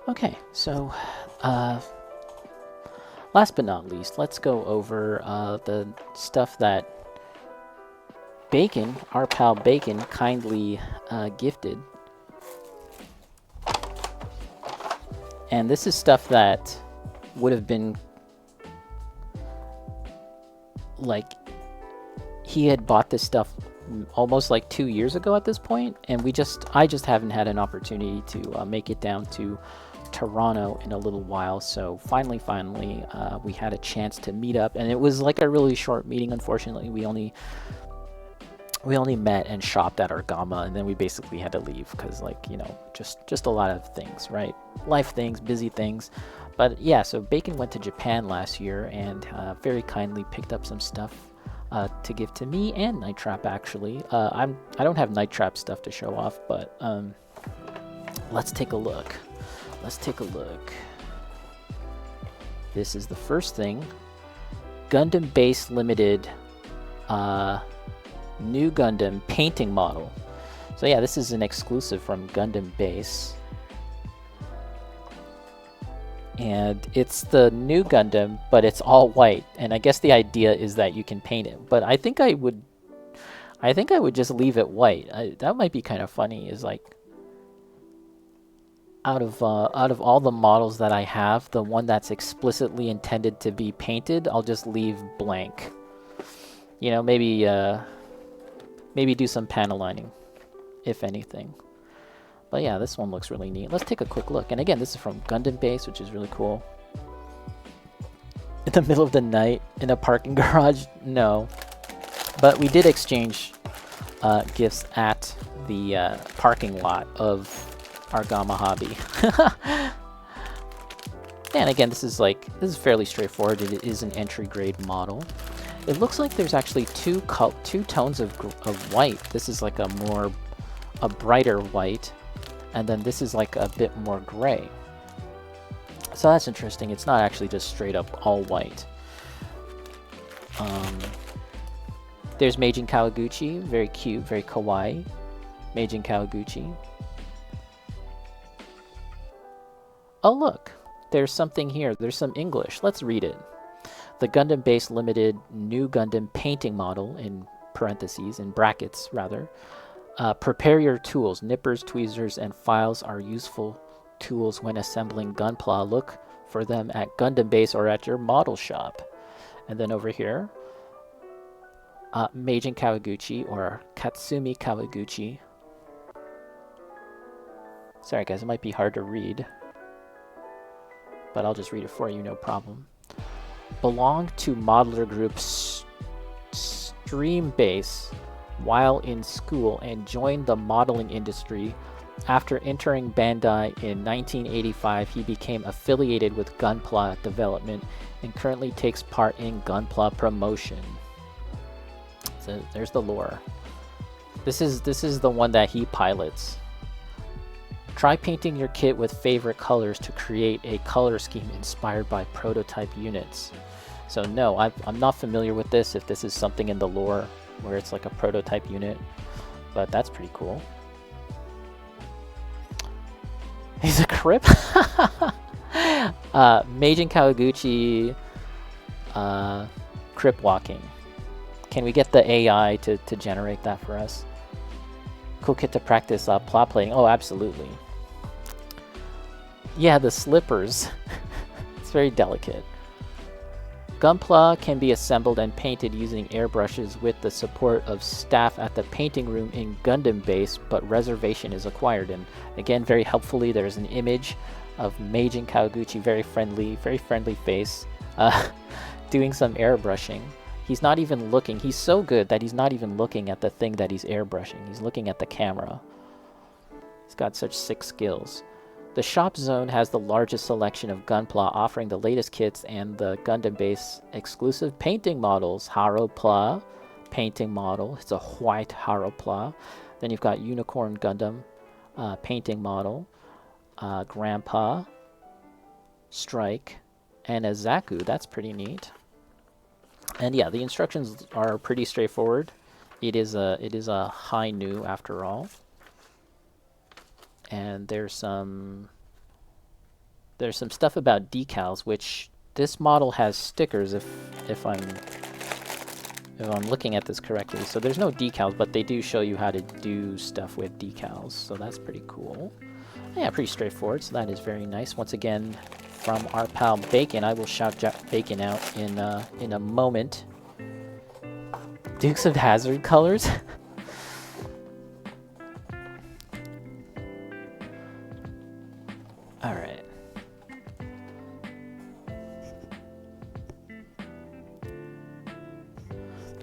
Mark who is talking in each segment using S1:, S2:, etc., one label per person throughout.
S1: Okay, so last but not least, let's go over the stuff that Bacon, our pal Bacon, kindly gifted. And this is stuff that would have been like he had bought this stuff almost like 2 years ago at this point, and I just haven't had an opportunity to make it down to Toronto in a little while. So finally, we had a chance to meet up, and it was like a really short meeting. Unfortunately, we only met and shopped at Argama, and then we basically had to leave because, like, you know, just a lot of things, right? Life things, busy things. But yeah, so Bacon went to Japan last year and very kindly picked up some stuff to give to me and Night Trap. Actually, I don't have Night Trap stuff to show off, but let's take a look. This is the first thing. Gundam Base Limited new Gundam painting model. So yeah, this is an exclusive from Gundam Base. And it's the new Gundam, but it's all white. And I guess the idea is that you can paint it. But I think I would just leave it white. That might be kind of funny. Is like out of all the models that I have, the one that's explicitly intended to be painted, I'll just leave blank. You know, maybe do some panel lining, if anything. But yeah, this one looks really neat. Let's take a quick look. And again, this is from Gundam Base, which is really cool. In the middle of the night, in a parking garage? No. But we did exchange gifts at the parking lot of Argama Hobby. And again, this is fairly straightforward. It is an entry grade model. It looks like there's actually two tones of white. This is like a brighter white, and then this is like a bit more gray. So that's interesting. It's not actually just straight up all white. There's Meijin Kawaguchi, very cute, very kawaii. Meijin Kawaguchi. Oh look, there's something here. There's some English. Let's read it. The Gundam Base Limited new Gundam painting model, in parentheses, in brackets rather. Prepare your tools. Nippers, tweezers, and files are useful tools when assembling Gunpla. Look for them at Gundam Base or at your model shop. And then over here, Meijin Kawaguchi, or Katsumi Kawaguchi. Sorry guys, it might be hard to read, but I'll just read it for you, no problem. Belonged to modeler group Stream Base while in school and joined the modeling industry. After entering Bandai in 1985, he became affiliated with Gunpla development and currently takes part in Gunpla promotion. So there's the lore. This is the one that he pilots. Try painting your kit with favorite colors to create a color scheme inspired by prototype units. So no, I'm not familiar with this, if this is something in the lore where it's like a prototype unit, but that's pretty cool. He's a Crip? Meijin Kawaguchi Crip walking. Can we get the AI to generate that for us? Cool kit to practice plot plating. Oh, absolutely. Yeah, the slippers. It's very delicate. Gunpla can be assembled and painted using airbrushes with the support of staff at the painting room in Gundam Base, but reservation is acquired. And again, very helpfully, there's an image of Meijin Kawaguchi, very friendly face, doing some airbrushing. He's not even looking. He's so good that he's not even looking at the thing that he's airbrushing. He's looking at the camera. He's got such sick skills. The shop zone has the largest selection of Gunpla, offering the latest kits and the Gundam Base exclusive painting models. Haropla painting model. It's a white Haropla. Then you've got Unicorn Gundam painting model. Grandpa, Strike, and a Zaku. That's pretty neat. And yeah, the instructions are pretty straightforward. It is a high nu after all. And there's some there's some stuff about decals, which this model has stickers if I'm looking at this correctly. So there's no decals, but they do show you how to do stuff with decals. So that's pretty cool. Yeah, pretty straightforward. So that is very nice. Once again, from our pal Bacon, I will shout Bacon out in a moment. Dukes of Hazzard colors. All right.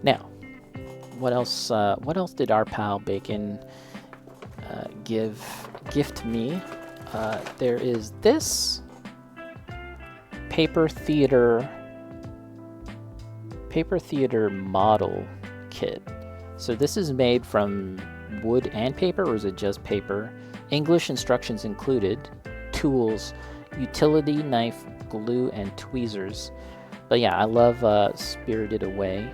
S1: Now, what else? What else did our pal Bacon gift me? There is this paper theater model kit. So this is made from wood and paper, or is it just paper? English instructions included. Tools, utility knife, glue, and tweezers. But yeah, I love Spirited Away.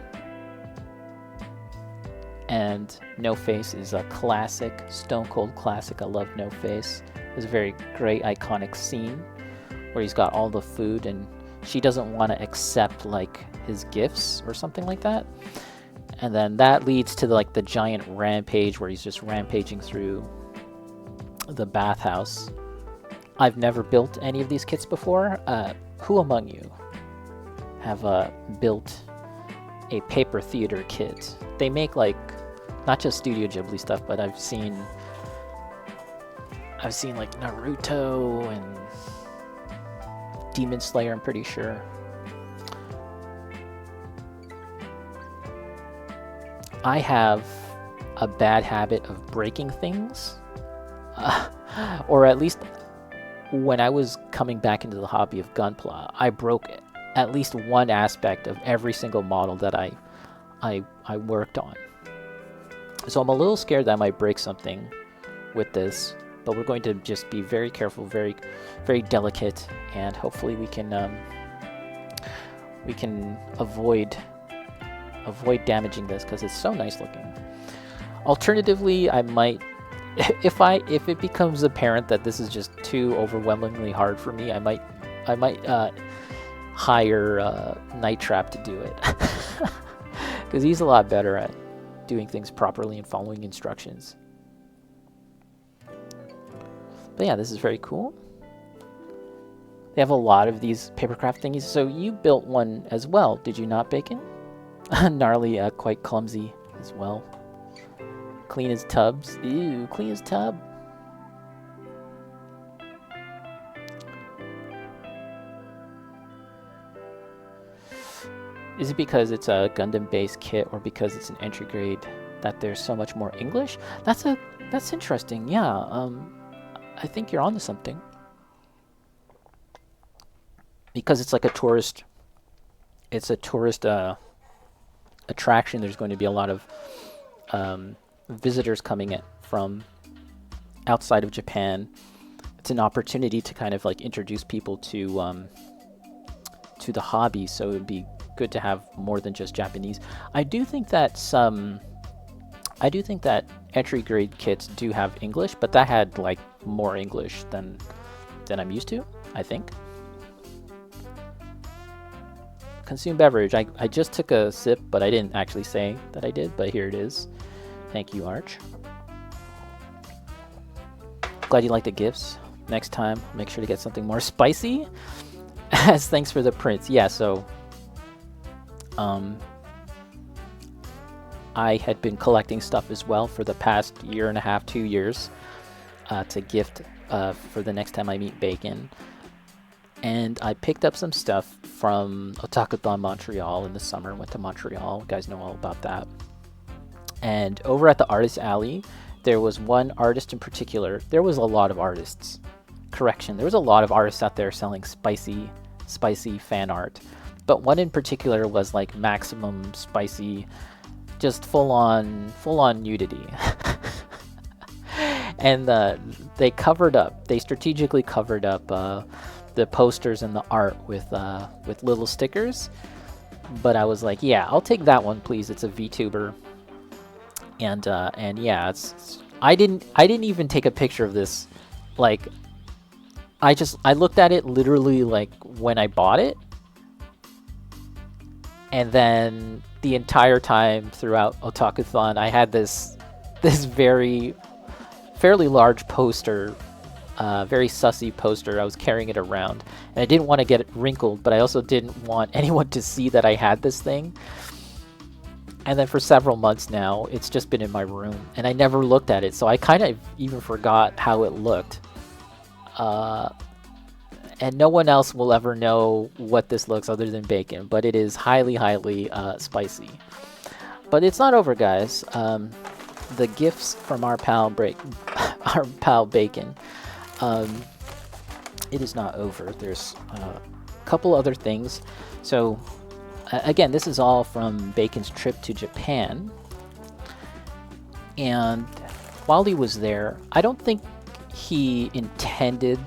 S1: And No Face is a classic, stone cold classic. I love No Face. It's a very great iconic scene where he's got all the food and she doesn't want to accept like his gifts or something like that. And then that leads to like the giant rampage where he's just rampaging through the bathhouse. I've never built any of these kits before. Who among you have built a paper theater kit? They make like not just Studio Ghibli stuff, but I've seen like Naruto and Demon Slayer, I'm pretty sure. I have a bad habit of breaking things, or at least when I was coming back into the hobby of Gunpla, I broke at least one aspect of every single model that I worked on. So I'm a little scared that I might break something with this, but we're going to just be very careful, very, very delicate, and hopefully we can avoid damaging this because it's so nice looking. Alternatively, I might, if it becomes apparent that this is just too overwhelmingly hard for me, I might hire Night Trap to do it because he's a lot better at doing things properly and following instructions. But yeah, this is very cool. They have a lot of these papercraft thingies. So you built one as well, did you not, Bacon? Gnarly, quite clumsy as well. Clean as tubs. Ew, clean as tub. Is it because it's a Gundam Base kit or because it's an entry grade that there's so much more English? That's interesting. Yeah, I think you're onto something. Because it's like a tourist. It's a tourist attraction. There's going to be a lot of visitors coming in from outside of Japan. It's an opportunity to kind of like introduce people to the hobby. So it would be good to have more than just Japanese. I do think that entry grade kits do have English, but that had like more English than I'm used to, I think. Consume beverage. I just took a sip, but I didn't actually say that I did, but here it is. Thank you, Arch. Glad you like the gifts. Next time, make sure to get something more spicy. As thanks for the prints. Yeah, so I had been collecting stuff as well for the past year and a half, 2 years, to gift for the next time I meet Bacon. And I picked up some stuff from Otakuthon Montreal in the summer. Went to Montreal. You guys know all about that. And over at the Artist Alley, there was one artist in particular. There was a lot of artists. Correction, there was a lot of artists out there selling spicy fan art. But one in particular was like maximum spicy, just full on nudity. And they strategically covered up the posters and the art with little stickers. But I was like, yeah, I'll take that one, please. It's a VTuber. And yeah, I didn't even take a picture of this. Like, I looked at it literally like when I bought it, and then the entire time throughout Otakuthon, I had this fairly large poster, very sussy poster. I was carrying it around, and I didn't want to get it wrinkled, but I also didn't want anyone to see that I had this thing. And then for several months now, it's just been in my room, and I never looked at it, so I kind of even forgot how it looked. And no one else will ever know what this looks other than Bacon, but it is highly, highly spicy. But it's not over, guys. The gifts from our pal Bacon. It is not over. There's a couple other things. So, again, this is all from Bacon's trip to Japan. And while he was there, I don't think he intended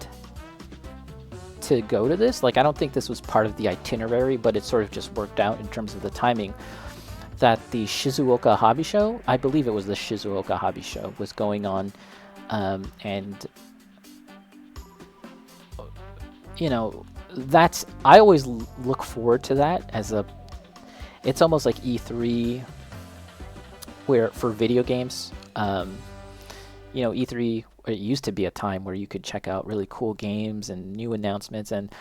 S1: to go to this. Like, I don't think this was part of the itinerary, but it sort of just worked out in terms of the timing. That the Shizuoka Hobby Show, I believe it was the Shizuoka Hobby Show, was going on, and you know, I always look forward to that as it's almost like E3 where for video games. You know, E3, it used to be a time where you could check out really cool games and new announcements, and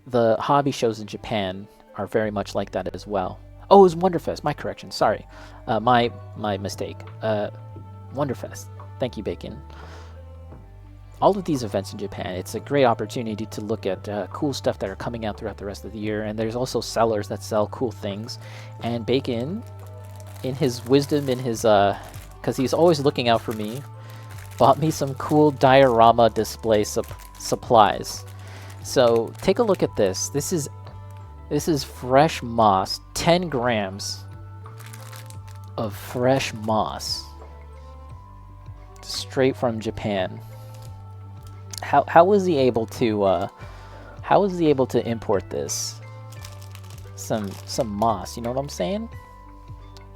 S1: the hobby shows in Japan are very much like that as well. Oh, it was Wonderfest. My correction. Sorry. My mistake. Wonderfest. Thank you, Bacon. All of these events in Japan, it's a great opportunity to look at cool stuff that are coming out throughout the rest of the year, and there's also sellers that sell cool things. And Bacon, in his wisdom, because he's always looking out for me, bought me some cool diorama display supplies. So take a look at this. This is fresh moss, 10 grams of fresh moss, straight from Japan. How was he able to import this? Some moss, you know what I'm saying?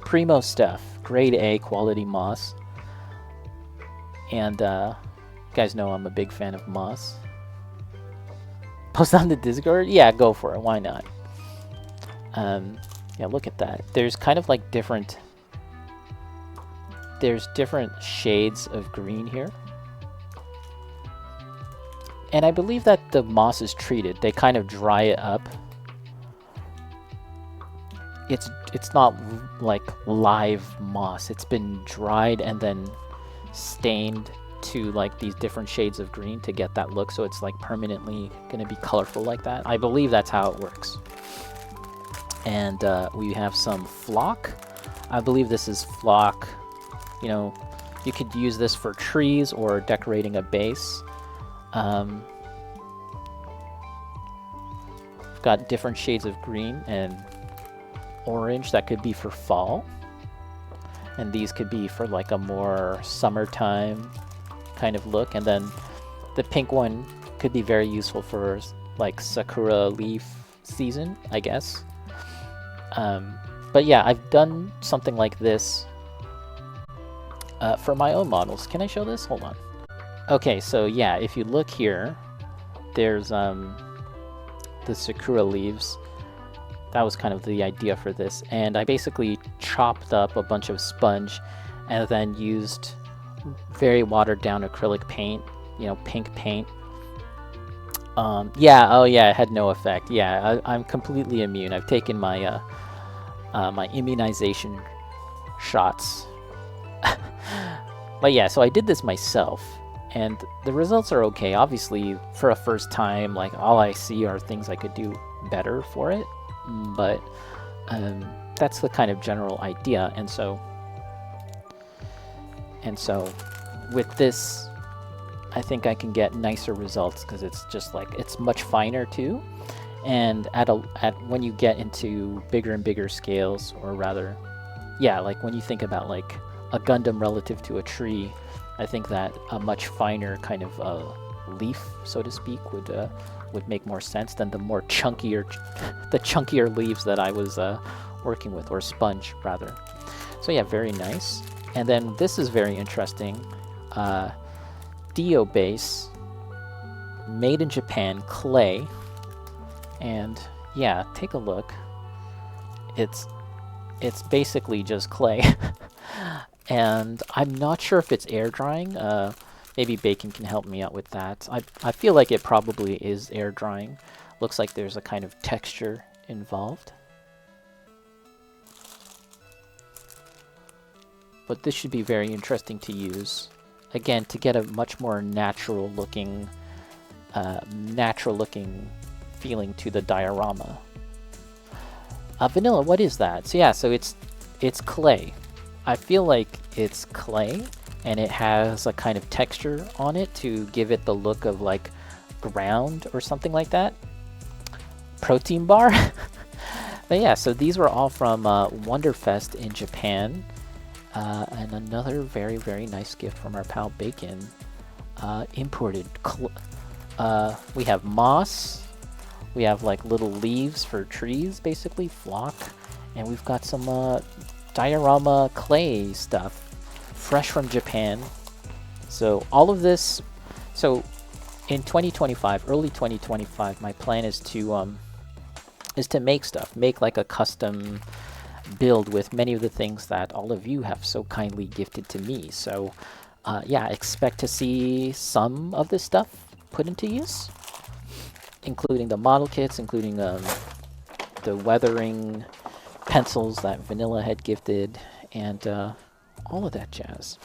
S1: Primo stuff, grade A quality moss. And you guys know I'm a big fan of moss. Post on the Discord? Yeah, go for it. Why not? Yeah, look at that. There's kind of like there's different shades of green here. And I believe that the moss is treated. They kind of dry it up. It's not like live moss. It's been dried and then stained to like these different shades of green to get that look, so it's like permanently going to be colorful like that. I believe that's how it works. And we have some flock. I believe this is flock. You know, you could use this for trees or decorating a base. Got different shades of green and orange that could be for fall, and these could be for like a more summertime kind of look, and then the pink one could be very useful for like sakura leaf season, I guess. But yeah, I've done something like this for my own models. Can I show this? Hold on. Okay, so yeah, if you look here, there's the sakura leaves. That was kind of the idea for this, and I basically chopped up a bunch of sponge and then used very watered down acrylic paint, you know, pink paint. Yeah, oh yeah, it had no effect. Yeah, I'm completely immune. I've taken my my immunization shots. But yeah, so I did this myself, and the results are okay. Obviously, for a first time, like, all I see are things I could do better for it, but that's the kind of general idea. And so with this, I think I can get nicer results, because it's just like, it's much finer too. And when you get into bigger and bigger scales, or rather, yeah, like when you think about like a Gundam relative to a tree, I think that a much finer kind of leaf, so to speak, would make more sense than the more chunkier, the chunkier leaves that I was working with, or sponge rather. So yeah, very nice. And then this is very interesting. Dio Base made in Japan clay, and yeah, take a look. It's basically just clay. And I'm not sure if it's air drying. Maybe Bacon can help me out with that. I feel like it probably is air drying. Looks like there's a kind of texture involved. But this should be very interesting to use. Again, to get a much more natural looking feeling to the diorama. Vanilla, what is that? So yeah, so it's clay. I feel like it's clay, and it has a kind of texture on it to give it the look of like ground or something like that. Protein bar. But yeah, so these were all from Wonderfest in Japan. And another very, very nice gift from our pal Bacon. Imported. We have moss. We have like little leaves for trees, basically, flock. And we've got some diorama clay stuff, fresh from Japan. So all of this, so in 2025, early 2025, my plan is to make stuff, make like a custom build with many of the things that all of you have so kindly gifted to me. So yeah, expect to see some of this stuff put into use, including the model kits, including the weathering pencils that Vanilla had gifted, and all of that jazz.